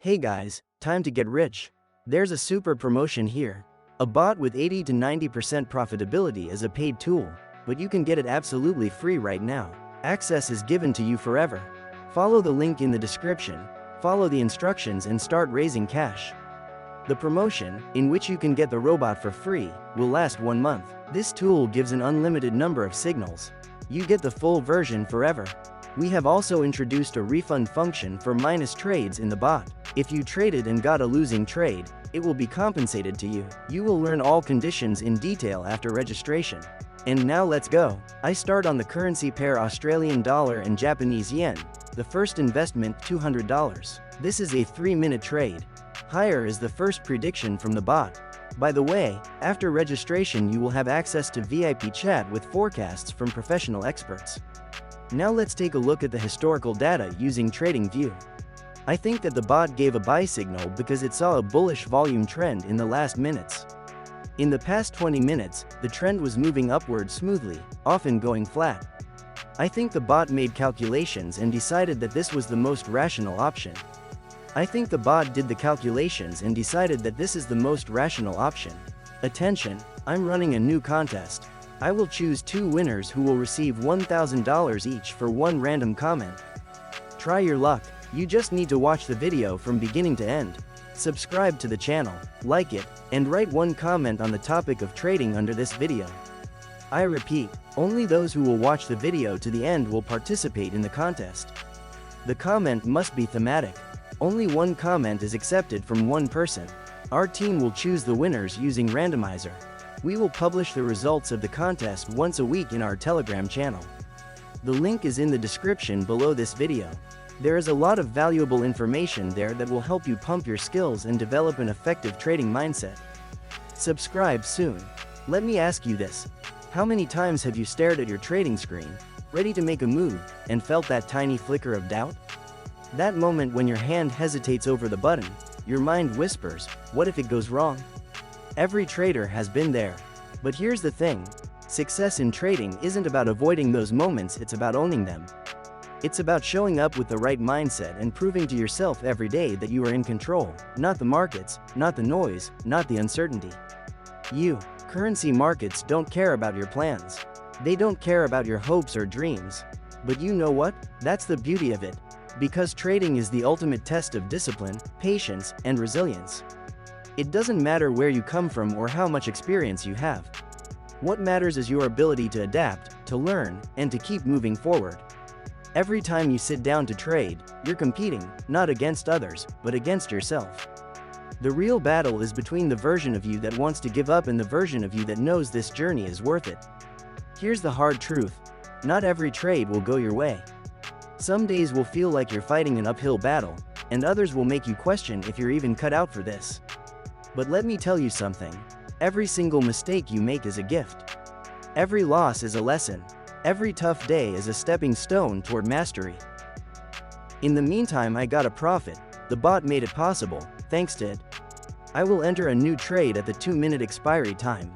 Hey guys, time to get rich. There's a super promotion here. A bot with 80 to 90% profitability is a paid tool, but you can get it absolutely free right now. Access is given to you forever. Follow the link in the description, follow the instructions and start raising cash. The promotion, in which you can get the robot for free, will last 1 month. This tool gives an unlimited number of signals. You get the full version forever. We have also introduced a refund function for minus trades in the bot. If you traded and got a losing trade, it will be compensated to you. You will learn all conditions in detail after registration. And now let's go. I start on the currency pair Australian dollar and Japanese yen. The first investment $200. This is a 3-minute trade. Higher is the first prediction from the bot. By the way, after registration you will have access to VIP chat with forecasts from professional experts. Now let's take a look at the historical data using TradingView. I think that the bot gave a buy signal because it saw a bullish volume trend in the last minutes. In the past 20 minutes, the trend was moving upward smoothly, often going flat. I think the bot made calculations and decided that this was the most rational option. I think the bot did the calculations and decided that this is the most rational option. Attention, I'm running a new contest. I will choose 2 winners who will receive $1,000 each for 1 random comment. Try your luck. You just need to watch the video from beginning to end. Subscribe to the channel, like it, and write 1 comment on the topic of trading under this video. I repeat, only those who will watch the video to the end will participate in the contest. The comment must be thematic. Only 1 comment is accepted from 1 person. Our team will choose the winners using randomizer. We will publish the results of the contest once a week in our Telegram channel. The link is in the description below this video. There is a lot of valuable information there that will help you pump your skills and develop an effective trading mindset. Subscribe soon. Let me ask you this. How many times have you stared at your trading screen, ready to make a move, and felt that tiny flicker of doubt? That moment when your hand hesitates over the button, your mind whispers, what if it goes wrong? Every trader has been there. But here's the thing. Success in trading isn't about avoiding those moments, it's about owning them. It's about showing up with the right mindset and proving to yourself every day that you are in control, not the markets, not the noise, not the uncertainty. Currency markets don't care about your plans. They don't care about your hopes or dreams. But you know what? That's the beauty of it. Because trading is the ultimate test of discipline, patience, and resilience. It doesn't matter where you come from or how much experience you have. What matters is your ability to adapt, to learn, and to keep moving forward. Every time you sit down to trade, you're competing, not against others, but against yourself. The real battle is between the version of you that wants to give up and the version of you that knows this journey is worth it. Here's the hard truth. Not every trade will go your way. Some days will feel like you're fighting an uphill battle, and others will make you question if you're even cut out for this. But let me tell you something. Every single mistake you make is a gift. Every loss is a lesson. Every tough day is a stepping stone toward mastery. In the meantime, I got a profit. The bot made it possible, thanks to it. I will enter a new trade at the 2-minute expiry time.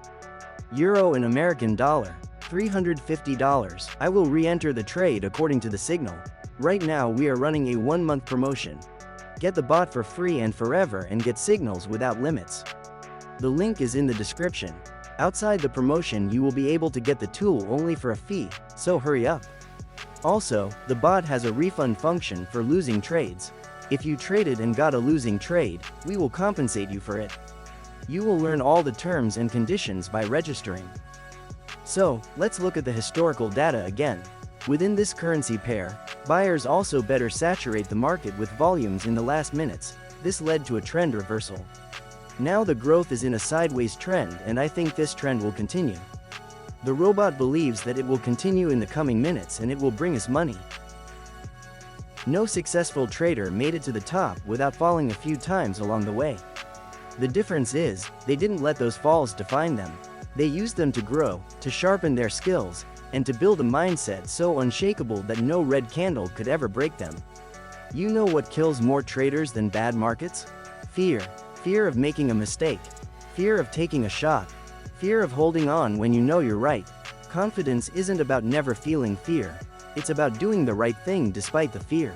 Euro and American dollar, $350. I will re-enter the trade according to the signal. Right now we are running a 1-month promotion. Get the bot for free and forever and get signals without limits. The link is in the description. Outside the promotion you will be able to get the tool only for a fee, so hurry up. Also, the bot has a refund function for losing trades. If you traded and got a losing trade, we will compensate you for it. You will learn all the terms and conditions by registering. So, let's look at the historical data again. Within this currency pair, buyers also better saturate the market with volumes in the last minutes. This led to a trend reversal. Now the growth is in a sideways trend and I think this trend will continue. The robot believes that it will continue in the coming minutes and it will bring us money. No successful trader made it to the top without falling a few times along the way. The difference is, they didn't let those falls define them. They used them to grow, to sharpen their skills, and to build a mindset so unshakable that no red candle could ever break them. You know what kills more traders than bad markets? Fear. Fear of making a mistake. Fear of taking a shot. Fear of holding on when you know you're right. Confidence isn't about never feeling fear. It's about doing the right thing despite the fear.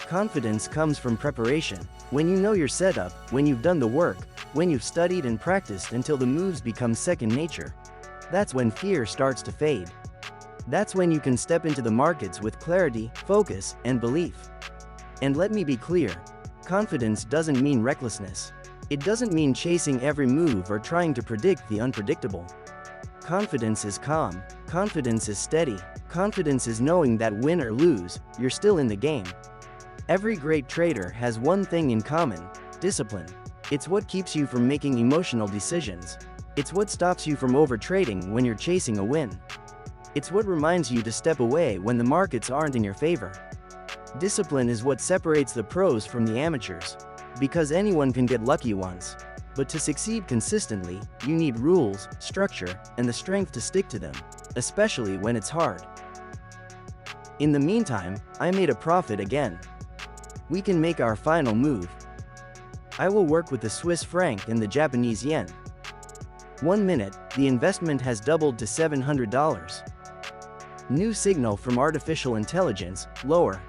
Confidence comes from preparation. When you know your setup, when you've done the work, when you've studied and practiced until the moves become second nature, that's when fear starts to fade. That's when you can step into the markets with clarity, focus, and belief. And let me be clear, confidence doesn't mean recklessness. It doesn't mean chasing every move or trying to predict the unpredictable. Confidence is calm, confidence is steady, confidence is knowing that win or lose, you're still in the game. Every great trader has one thing in common: discipline. It's what keeps you from making emotional decisions. It's what stops you from overtrading when you're chasing a win. It's what reminds you to step away when the markets aren't in your favor. Discipline is what separates the pros from the amateurs. Because anyone can get lucky once. But to succeed consistently, you need rules, structure, and the strength to stick to them, especially when it's hard. In the meantime, I made a profit again. We can make our final move. I will work with the Swiss franc and the Japanese yen. 1 minute, the investment has doubled to $700. New signal from artificial intelligence, lower.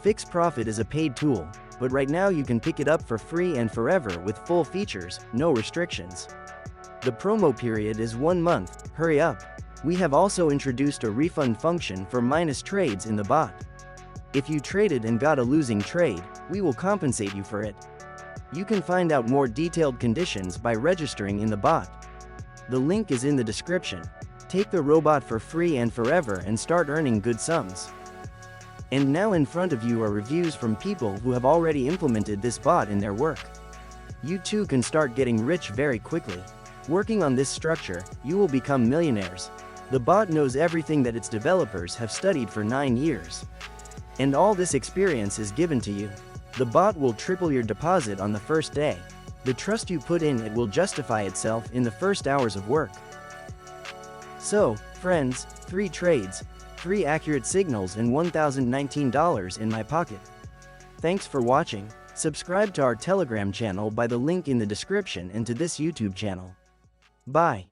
FixProfit is a paid tool, but right now you can pick it up for free and forever with full features, no restrictions. The promo period is 1 month, hurry up. We have also introduced a refund function for minus trades in the bot. If you traded and got a losing trade, we will compensate you for it. You can find out more detailed conditions by registering in the bot. The link is in the description. Take the robot for free and forever and start earning good sums. And now in front of you are reviews from people who have already implemented this bot in their work. You too can start getting rich very quickly. Working on this structure, you will become millionaires. The bot knows everything that its developers have studied for 9 years. And all this experience is given to you. The bot will triple your deposit on the first day. The trust you put in it will justify itself in the first hours of work. So, friends, 3 trades, 3 accurate signals and $1,019 in my pocket. Thanks for watching. Subscribe to our Telegram channel by the link in the description and to this YouTube channel. Bye.